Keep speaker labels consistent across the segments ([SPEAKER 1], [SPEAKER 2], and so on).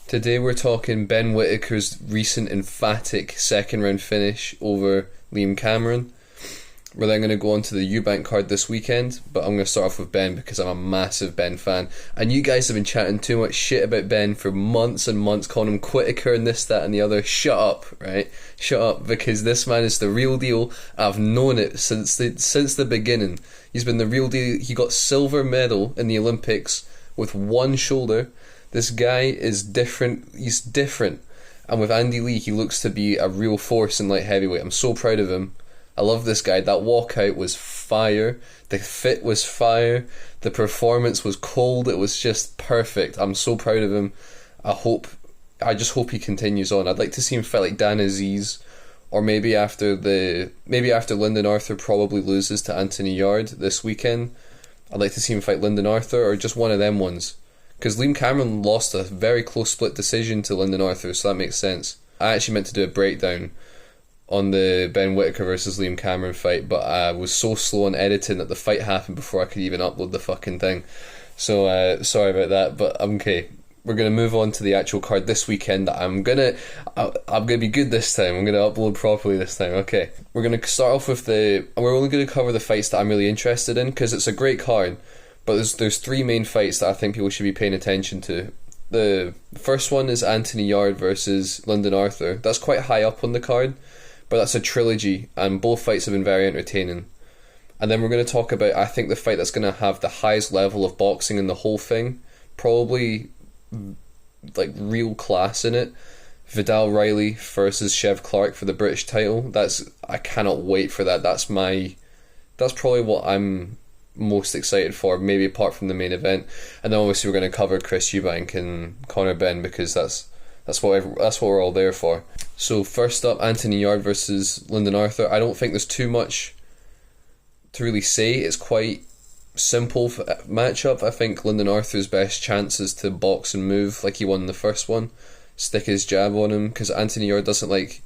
[SPEAKER 1] Today we're talking Ben Whittaker's recent emphatic second round finish over Liam Cameron. We're then going to go on to the Eubank card this weekend, but I'm going to start off with Ben because I'm a massive Ben fan. And you guys have been chatting too much shit about Ben for months and months, calling him Whittaker and this, that and the other. Shut up, right? Shut up, because this man is the real deal. I've known it since the beginning. He's been the real deal. He got silver medal in the Olympics with one shoulder. This guy is different. He's different. And with Andy Lee, he looks to be a real force in light heavyweight. I'm so proud of him. I love this guy. That walkout was fire. The fit was fire. The performance was cold. It was just perfect. I'm so proud of him. I just hope he continues on. I'd like to see him fight like Dan Aziz, or maybe after Lyndon Arthur probably loses to Anthony Yarde this weekend. I'd like to see him fight Lyndon Arthur or just one of them ones. Because Liam Cameron lost a very close split decision to Lyndon Arthur, so that makes sense. I actually meant to do a breakdown on the Ben Whittaker versus Liam Cameron fight, but I was so slow on editing that the fight happened before I could even upload the fucking thing. So sorry about that, but I'm okay. We're gonna move on to the actual card this weekend. I'm gonna be good this time. I'm gonna upload properly this time. Okay, we're gonna start off with we're only gonna cover the fights that I'm really interested in because it's a great card. But there's three main fights that I think people should be paying attention to. The first one is Anthony Yarde versus Lyndon Arthur. That's quite high up on the card, but that's a trilogy, and both fights have been very entertaining. And then we're going to talk about, I think, the fight that's going to have the highest level of boxing in the whole thing. Probably, like, real class in it. Vidal Riley versus Chev Clark for the British title. I cannot wait for that. That's probably what I'm most excited for, maybe apart from the main event. And then obviously we're going to cover Chris Eubank and Conor Benn because that's what we're all there for. So first up, Anthony Yarde versus Lyndon Arthur. I don't think there's too much to really say. It's quite simple matchup. I think Lyndon Arthur's best chance is to box and move like he won the first one, stick his jab on him, because Anthony Yarde doesn't like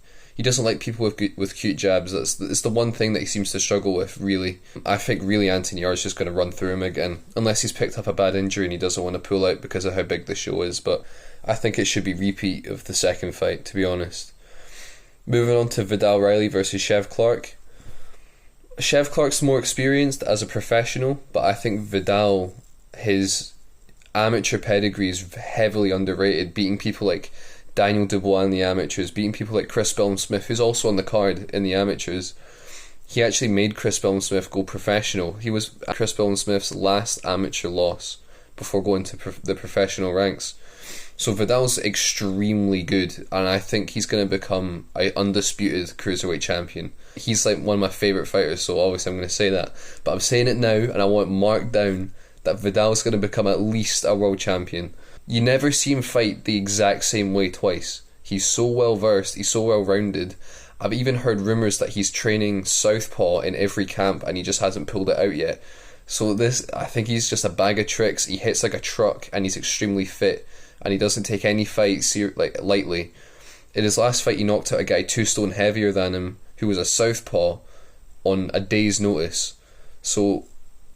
[SPEAKER 1] people with cute jabs. It's the one thing that he seems to struggle with, really. I think really Anthony Yarde's just going to run through him again, unless he's picked up a bad injury and he doesn't want to pull out because of how big the show is. But I think it should be repeat of the second fight, to be honest. Moving on to Vidal Riley versus Chev Clark. Chev Clark's more experienced as a professional, but I think Vidal, his amateur pedigree is heavily underrated, beating people like Daniel Dubois in the amateurs, beating people like Chris Billum-Smith, who's also on the card in the amateurs. He actually made Chris Billum-Smith go professional. He was Chris Billum-Smith's last amateur loss before going to the professional ranks. So Vidal's extremely good, and I think he's going to become an undisputed cruiserweight champion. He's like one of my favourite fighters, so obviously I'm going to say that. But I'm saying it now, and I want it marked down that Vidal's going to become at least a world champion. You never see him fight the exact same way twice. He's so well versed, he's so well rounded. I've even heard rumours that he's training southpaw in every camp and he just hasn't pulled it out yet. So I think he's just a bag of tricks. He hits like a truck and he's extremely fit and he doesn't take any fights lightly. In his last fight he knocked out a guy 2 stone heavier than him who was a southpaw on a day's notice. So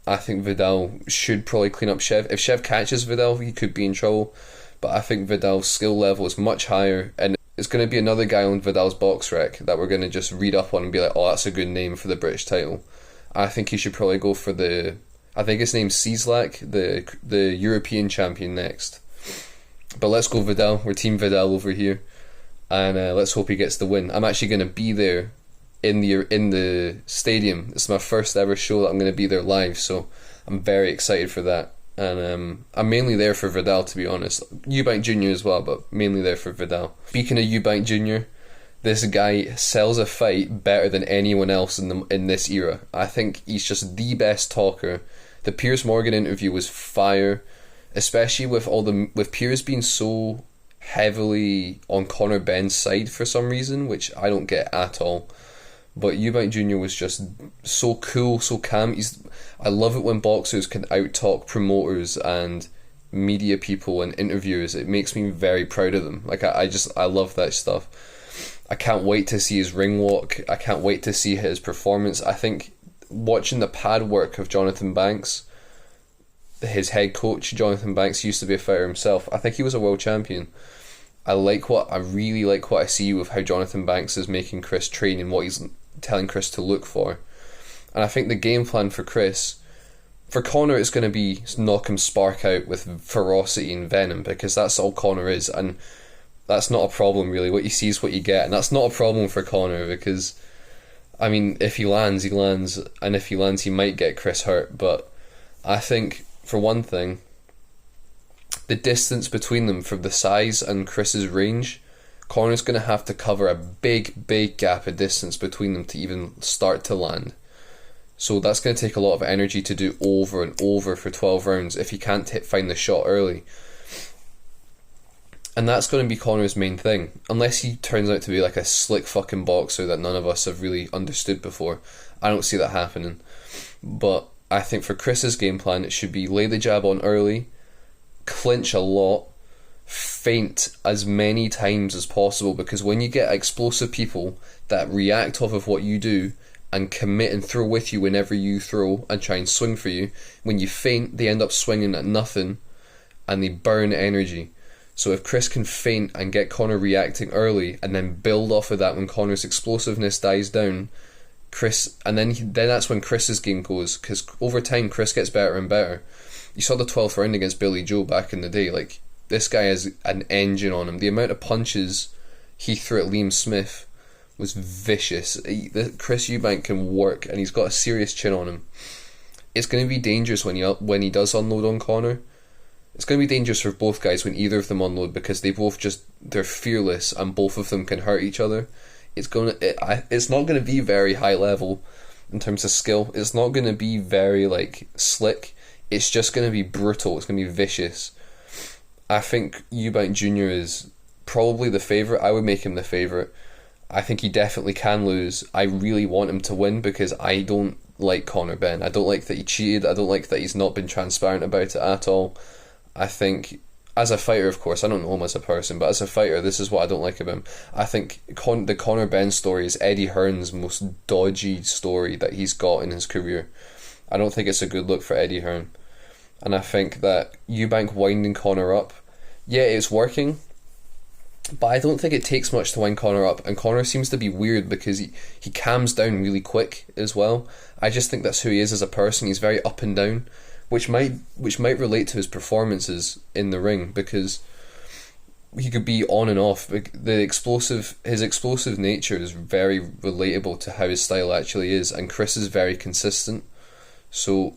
[SPEAKER 1] I think Vidal should probably clean up Chev. If Chev catches Vidal, he could be in trouble. But I think Vidal's skill level is much higher. And it's going to be another guy on Vidal's box rec that we're going to just read up on and be like, oh, that's a good name for the British title. I think he should probably go for I think his name's Cieslak, the European champion next. But let's go Vidal. We're Team Vidal over here. And let's hope he gets the win. I'm actually going to be there in the stadium. It's my first ever show that I'm going to be there live, so I'm very excited for that. And I'm mainly there for Vidal, to be honest. Eubank Jr. as well, but mainly there for Vidal. Speaking of Eubank Jr., this guy sells a fight better than anyone else in this era. I think he's just the best talker. The Piers Morgan interview was fire, especially with Piers being so heavily on Conor Benn's side for some reason, which I don't get at all. But Eubank Jr. was just so cool, so calm. I love it when boxers can out-talk promoters and media people and interviewers. It makes me very proud of them. Like I love that stuff. I can't wait to see his ring walk. I can't wait to see his performance. I think watching the pad work of Jonathan Banks, his head coach, Jonathan Banks, used to be a fighter himself. I think he was a world champion. I really like what I see with how Jonathan Banks is making Chris train and what he's telling Chris to look for. And I think the game plan for Chris, for Conor, it's going to be knock him spark out with ferocity and venom, because that's all Conor is, and that's not a problem really. What you see is what you get, and that's not a problem for Conor, because I mean, if he lands, he lands, and if he lands, he might get Chris hurt. But I think, for one thing, the distance between them, for the size and Chris's range, Conor's going to have to cover a big gap of distance between them to even start to land. So that's going to take a lot of energy to do over and over for 12 rounds if he can't find the shot early. And that's going to be Conor's main thing. Unless he turns out to be like a slick fucking boxer that none of us have really understood before. I don't see that happening. But I think for Chris's game plan, it should be lay the jab on early, clinch a lot, feint as many times as possible, because when you get explosive people that react off of what you do and commit and throw with you whenever you throw and try and swing for you, when you feint, they end up swinging at nothing and they burn energy. So if Chris can feint and get Conor reacting early and then build off of that when Conor's explosiveness dies down, then that's when Chris's game goes, because over time Chris gets better and better. You saw the 12th round against Billy Joe back in the day. Like, this guy has an engine on him. The amount of punches he threw at Liam Smith was vicious. Chris Eubank can work, and he's got a serious chin on him. It's going to be dangerous when he does unload on Conor. It's going to be dangerous for both guys when either of them unload, because they're fearless and both of them can hurt each other. It's not going to be very high level in terms of skill. It's not going to be very like slick. It's just going to be brutal. It's going to be vicious. I think Eubank Jr. is probably the favourite. I would make him the favourite. I think he definitely can lose. I really want him to win, because I don't like Conor Benn. I don't like that he cheated. I don't like that he's not been transparent about it at all. I think, as a fighter, of course, I don't know him as a person, but as a fighter, this is what I don't like about him. I think the Conor Benn story is Eddie Hearn's most dodgy story that he's got in his career. I don't think it's a good look for Eddie Hearn. And I think that Eubank winding Conor up, yeah, it's working, but I don't think it takes much to wind Conor up, and Conor seems to be weird because he calms down really quick as well. I just think that's who he is as a person. He's very up and down, which might relate to his performances in the ring, because he could be on and off. His explosive nature is very relatable to how his style actually is, and Chris is very consistent. So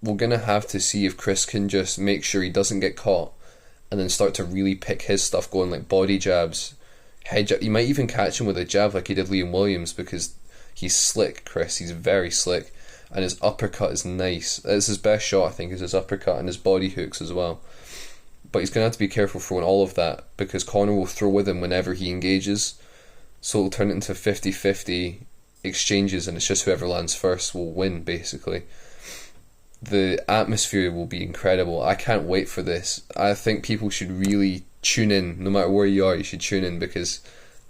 [SPEAKER 1] we're going to have to see if Chris can just make sure he doesn't get caught and then start to really pick his stuff going, like body jabs, head jab. You might even catch him with a jab like he did Liam Williams, because he's slick, Chris. He's very slick, and his uppercut is nice. It's his best shot, I think, is his uppercut and his body hooks as well. But he's going to have to be careful throwing all of that, because Conor will throw with him whenever he engages. So it'll turn it into 50-50 exchanges, and it's just whoever lands first will win, basically. The atmosphere will be incredible. I can't wait for this. I think people should really tune in. No matter where you are, you should tune in, because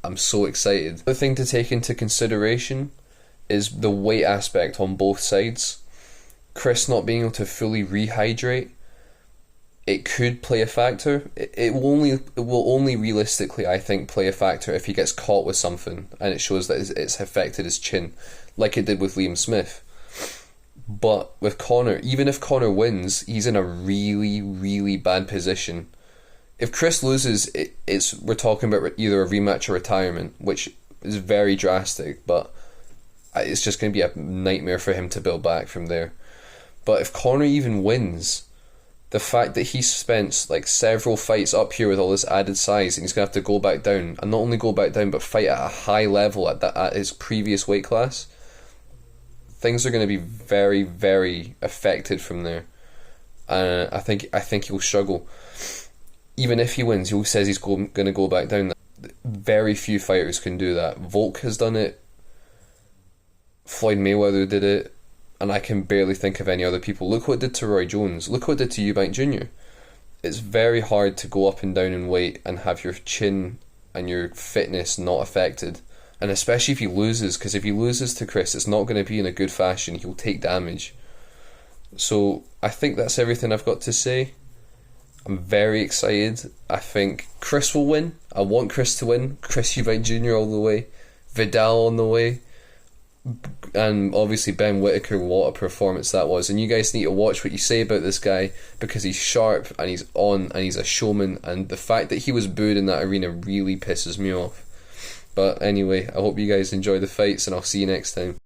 [SPEAKER 1] I'm so excited. The thing to take into consideration is the weight aspect on both sides. Chris not being able to fully rehydrate, it could play a factor. It will only realistically, I think, play a factor if he gets caught with something and it shows that it's affected his chin, like it did with Liam Smith. But with Conor, even if Conor wins, he's in a really, really bad position. If Chris loses, we're talking about either a rematch or retirement, which is very drastic, but it's just going to be a nightmare for him to build back from there. But if Conor even wins, the fact that he spent like several fights up here with all this added size, and he's going to have to go back down, and not only go back down, but fight at a high level at his previous weight class, things are going to be very, very affected from there. I think he'll struggle. Even if he wins, he says he's going to go back down. Very few fighters can do that. Volk has done it. Floyd Mayweather did it. And I can barely think of any other people. Look what it did to Roy Jones. Look what it did to Eubank Jr. It's very hard to go up and down in weight and have your chin and your fitness not affected. And especially if he loses, because if he loses to Chris, it's not going to be in a good fashion. He'll take damage. So I think that's everything I've got to say. I'm very excited. I think Chris will win. I want Chris to win. Chris Eubank Jr. all the way. Vidal on the way. And obviously Ben Whittaker, what a performance that was. And you guys need to watch what you say about this guy, because he's sharp and he's on and he's a showman, and the fact that he was booed in that arena really pisses me off. But anyway, I hope you guys enjoy the fights, and I'll see you next time.